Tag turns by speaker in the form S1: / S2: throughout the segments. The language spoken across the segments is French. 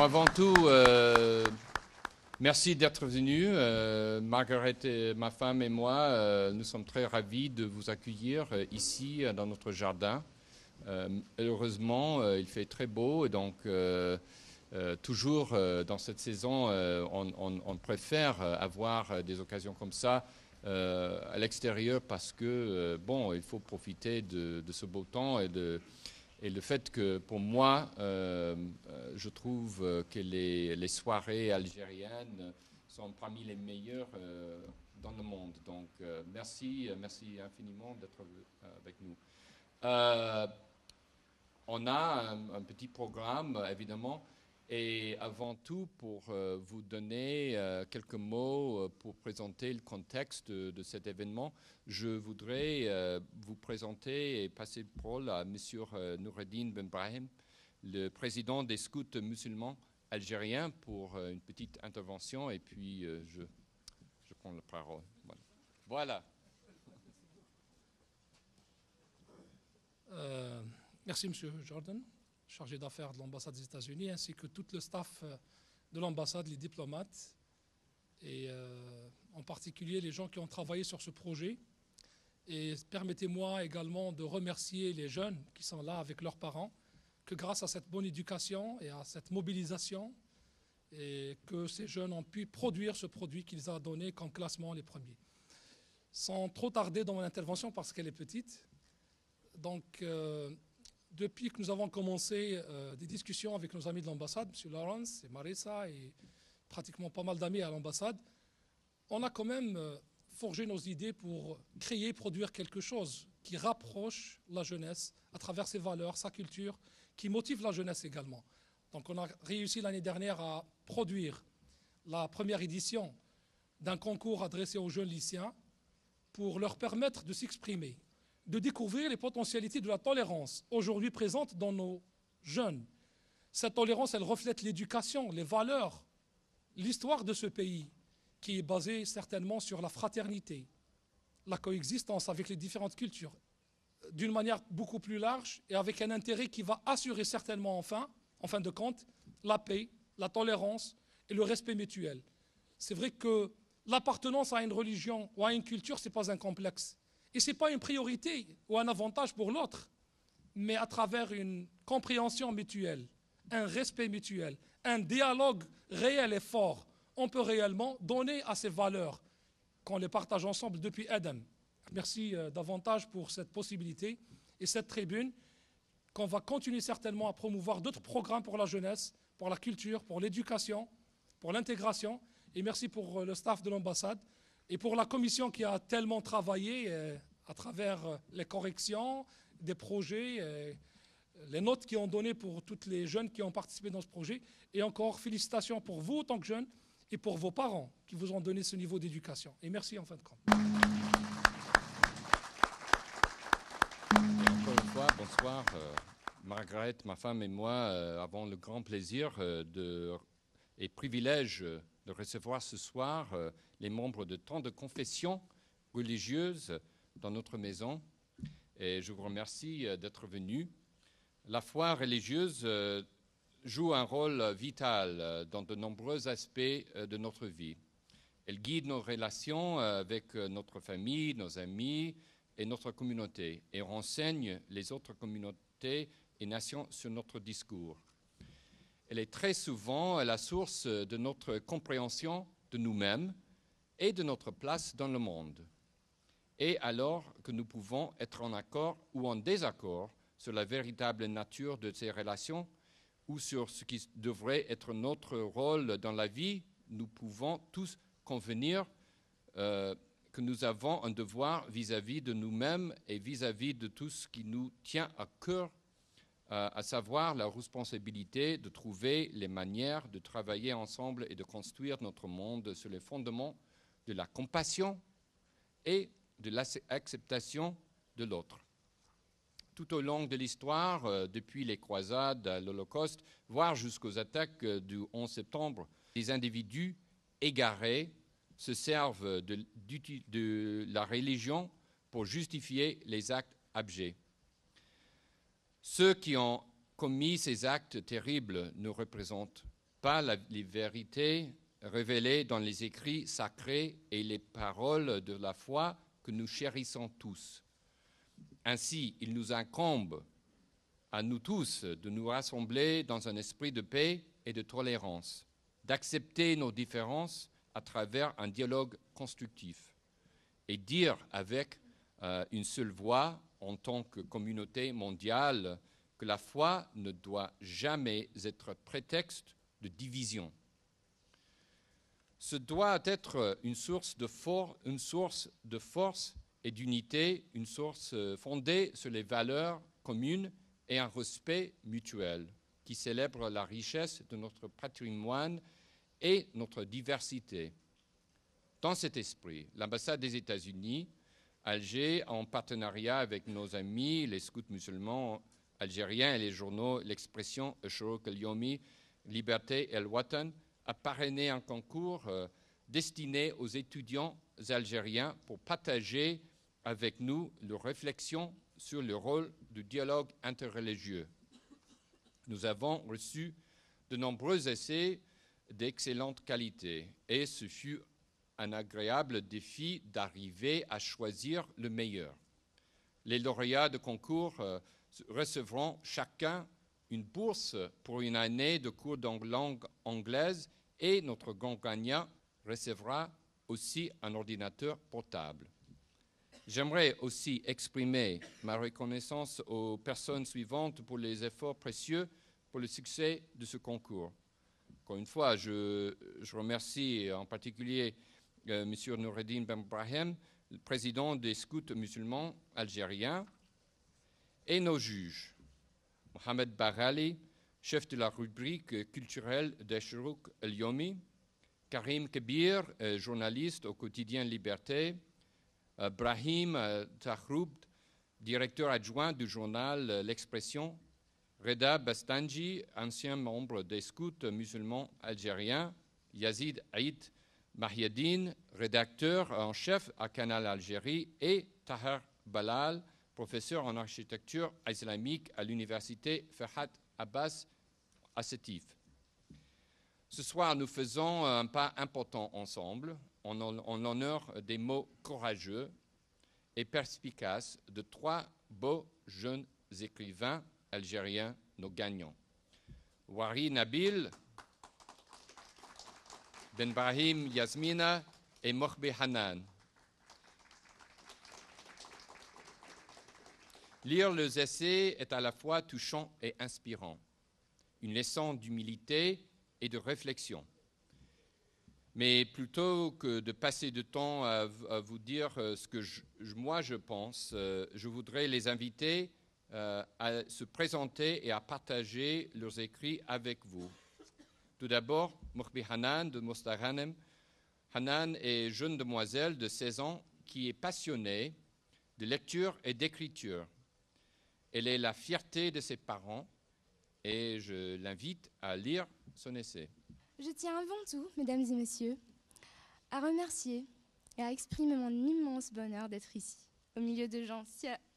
S1: Avant tout, merci d'être venu. Margaret, ma femme et moi, nous sommes très ravis de vous accueillir ici dans notre jardin. Heureusement, il fait très beau et donc toujours dans cette saison, on préfère avoir des occasions comme ça à l'extérieur parce que bon, il faut profiter de ce beau temps et le fait que pour moi, je trouve que les soirées algériennes sont parmi les meilleures dans le monde. Donc merci infiniment d'être avec nous. On a un petit programme, évidemment, et avant tout, pour vous donner quelques mots pour présenter le contexte de cet événement, je voudrais vous présenter et passer le parole à M. Noureddine Ben Brahim, le président des scouts musulmans algériens, pour une petite intervention, et puis je prends la parole. Voilà.
S2: Merci, M. Jordan, chargé d'affaires de l'ambassade des États-Unis, ainsi que tout le staff de l'ambassade, les diplomates, et en particulier les gens qui ont travaillé sur ce projet. Et permettez-moi également de remercier les jeunes qui sont là avec leurs parents, que grâce à cette bonne éducation et à cette mobilisation, et que ces jeunes ont pu produire ce produit qu'ils ont donné comme classement les premiers. Sans trop tarder dans mon intervention, parce qu'elle est petite, donc depuis que nous avons commencé des discussions avec nos amis de l'ambassade, M. Lawrence et Marissa et pratiquement pas mal d'amis à l'ambassade, on a quand même forgé nos idées pour créer, produire quelque chose qui rapproche la jeunesse à travers ses valeurs, sa culture, qui motive la jeunesse également. Donc on a réussi l'année dernière à produire la première édition d'un concours adressé aux jeunes lycéens pour leur permettre de s'exprimer, de découvrir les potentialités de la tolérance aujourd'hui présente dans nos jeunes. Cette tolérance, elle reflète l'éducation, les valeurs, l'histoire de ce pays qui est basée certainement sur la fraternité, la coexistence avec les différentes cultures, d'une manière beaucoup plus large et avec un intérêt qui va assurer certainement en fin de compte, la paix, la tolérance et le respect mutuel. C'est vrai que l'appartenance à une religion ou à une culture, ce n'est pas un complexe. Et ce n'est pas une priorité ou un avantage pour l'autre, mais à travers une compréhension mutuelle, un respect mutuel, un dialogue réel et fort, on peut réellement donner à ces valeurs qu'on les partage ensemble depuis Adam. Merci davantage pour cette possibilité et cette tribune qu'on va continuer certainement à promouvoir d'autres programmes pour la jeunesse, pour la culture, pour l'éducation, pour l'intégration. Et merci pour le staff de l'ambassade et pour la commission qui a tellement travaillé à travers les corrections des projets, les notes qu'ils ont données pour tous les jeunes qui ont participé dans ce projet. Et encore félicitations pour vous en tant que jeunes et pour vos parents qui vous ont donné ce niveau d'éducation. Et merci en fin de compte.
S1: Encore une fois, bonsoir. Margaret, ma femme et moi avons le grand plaisir et privilège de recevoir ce soir les membres de tant de confessions religieuses dans notre maison. Et je vous remercie d'être venus. La foi religieuse joue un rôle vital dans de nombreux aspects de notre vie. Elle guide nos relations avec notre famille, nos amis et notre communauté et renseigne les autres communautés et nations sur notre discours. Elle est très souvent la source de notre compréhension de nous-mêmes et de notre place dans le monde. Et alors que nous pouvons être en accord ou en désaccord sur la véritable nature de ces relations ou sur ce qui devrait être notre rôle dans la vie, nous pouvons tous convenir que nous avons un devoir vis-à-vis de nous-mêmes et vis-à-vis de tout ce qui nous tient à cœur, à savoir la responsabilité de trouver les manières de travailler ensemble et de construire notre monde sur les fondements de la compassion et de l'acceptation de l'autre. Tout au long de l'histoire, depuis les croisades, l'Holocauste, voire jusqu'aux attaques du 11 septembre, les individus égarés se servent de la religion pour justifier les actes abjects. Ceux qui ont commis ces actes terribles nous représentent pas les vérités révélées dans les écrits sacrés et les paroles de la foi que nous chérissons tous. Ainsi, il nous incombe à nous tous de nous rassembler dans un esprit de paix et de tolérance, d'accepter nos différences à travers un dialogue constructif et dire avec une seule voix en tant que communauté mondiale que la foi ne doit jamais être prétexte de division. Ce doit être une source de force et d'unité, une source fondée sur les valeurs communes et un respect mutuel qui célèbre la richesse de notre patrimoine et notre diversité. Dans cet esprit, l'ambassade des États-Unis, Alger, en partenariat avec nos amis, les scouts musulmans algériens et les journaux L'Expression, Shorouk al-Yomi, Liberté El Watan, a parrainé un concours destiné aux étudiants algériens pour partager avec nous leurs réflexions sur le rôle du dialogue interreligieux. Nous avons reçu de nombreux essais d'excellente qualité et ce fut un agréable défi d'arriver à choisir le meilleur. Les lauréats de concours recevront chacun une bourse pour une année de cours de langue anglaise et notre grand gagnant recevra aussi un ordinateur portable. J'aimerais aussi exprimer ma reconnaissance aux personnes suivantes pour les efforts précieux pour le succès de ce concours. Encore une fois, je remercie en particulier M. Noureddin Ben Brahim, le président des scouts musulmans algériens, et nos juges, Mohamed Baghali, chef de la rubrique culturelle de Shorouk al-Yomi, Karim Kebir, journaliste au quotidien Liberté, Brahim Tahroub, directeur adjoint du journal L'Expression, Reda Bastanji, ancien membre des scouts musulmans algériens, Yazid Aïd Mahiedine, rédacteur en chef à Canal Algérie, et Tahar Balal, professeur en architecture islamique à l'université Ferhat Abbas à Sétif. Ce soir, nous faisons un pas important ensemble en l'honneur des mots courageux et perspicaces de trois beaux jeunes écrivains algériens, nos gagnants. Wari Nabil, Ben Brahim Yasmina et Mohbi Hanan. Lire leurs essais est à la fois touchant et inspirant, une leçon d'humilité et de réflexion. Mais plutôt que de passer du temps à vous dire ce que moi je pense, je voudrais les inviter à se présenter et à partager leurs écrits avec vous. Tout d'abord, Mohbi Hanan de Mostaghanem. Hanan est jeune demoiselle de 16 ans qui est passionnée de lecture et d'écriture. Elle est la fierté de ses parents et je l'invite à lire son essai.
S3: Je tiens avant tout, mesdames et messieurs, à remercier et à exprimer mon immense bonheur d'être ici, au milieu de gens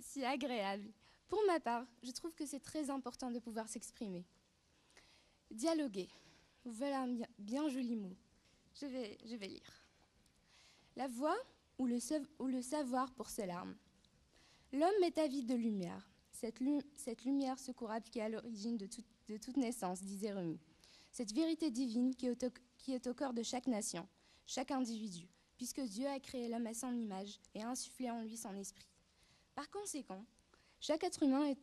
S3: si agréables. Pour ma part, je trouve que c'est très important de pouvoir s'exprimer. Dialoguer. Voilà un bien joli mot. Je vais lire. La voix ou le savoir pour ses larmes. L'homme est avide de lumière. Cette lumière secourable qui est à l'origine de toute naissance, disait Rumi. Cette vérité divine qui est au cœur de chaque nation, chaque individu, puisque Dieu a créé l'homme à son image et a insufflé en lui son esprit. Par conséquent, chaque être humain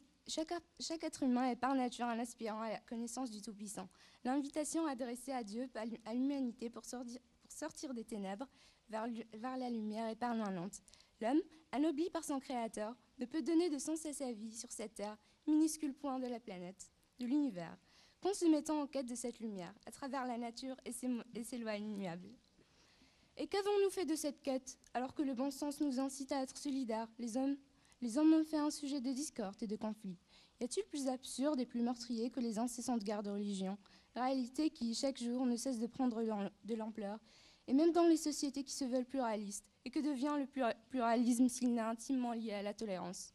S3: est par nature un aspirant à la connaissance du Tout-Puissant. L'invitation adressée à Dieu, à l'humanité, pour sortir des ténèbres vers la lumière est permanente. L'homme, anobli par son Créateur, ne peut donner de sens à sa vie sur cette terre, minuscule point de la planète, de l'univers, qu'en se mettant en quête de cette lumière, à travers la nature et ses lois immuables. Et qu'avons-nous fait de cette quête, alors que le bon sens nous incite à être solidaires, les hommes ont fait un sujet de discorde et de conflit. Y a-t-il plus absurde et plus meurtrier que les incessantes guerres de religion, réalité qui, chaque jour, ne cesse de prendre de l'ampleur, et même dans les sociétés qui se veulent pluralistes, et que devient le pluralisme s'il n'est intimement lié à la tolérance.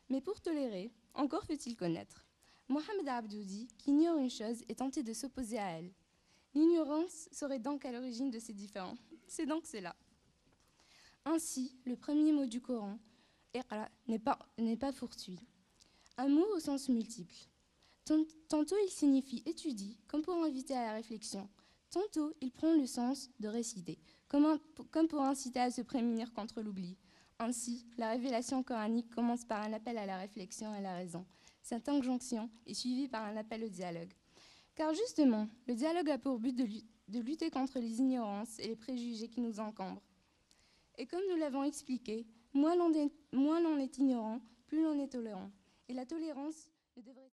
S3: Mais pour tolérer, encore faut-il connaître. Mohamed Abdou dit qu'ignore une chose et tenter de s'opposer à elle. L'ignorance serait donc à l'origine de ces différends. C'est donc cela. Ainsi, le premier mot du Coran, Iqra, n'est pas fortuit. Un mot au sens multiple. Tantôt il signifie étudie, comme pour inviter à la réflexion. Tantôt il prend le sens de réciter, comme pour inciter à se prémunir contre l'oubli. Ainsi, la révélation coranique commence par un appel à la réflexion et à la raison. Cette injonction est suivie par un appel au dialogue. Car justement, le dialogue a pour but de lutter contre les ignorances et les préjugés qui nous encombrent. Et comme nous l'avons expliqué, moins l'on est ignorant, plus l'on est tolérant. Et la tolérance ne devrait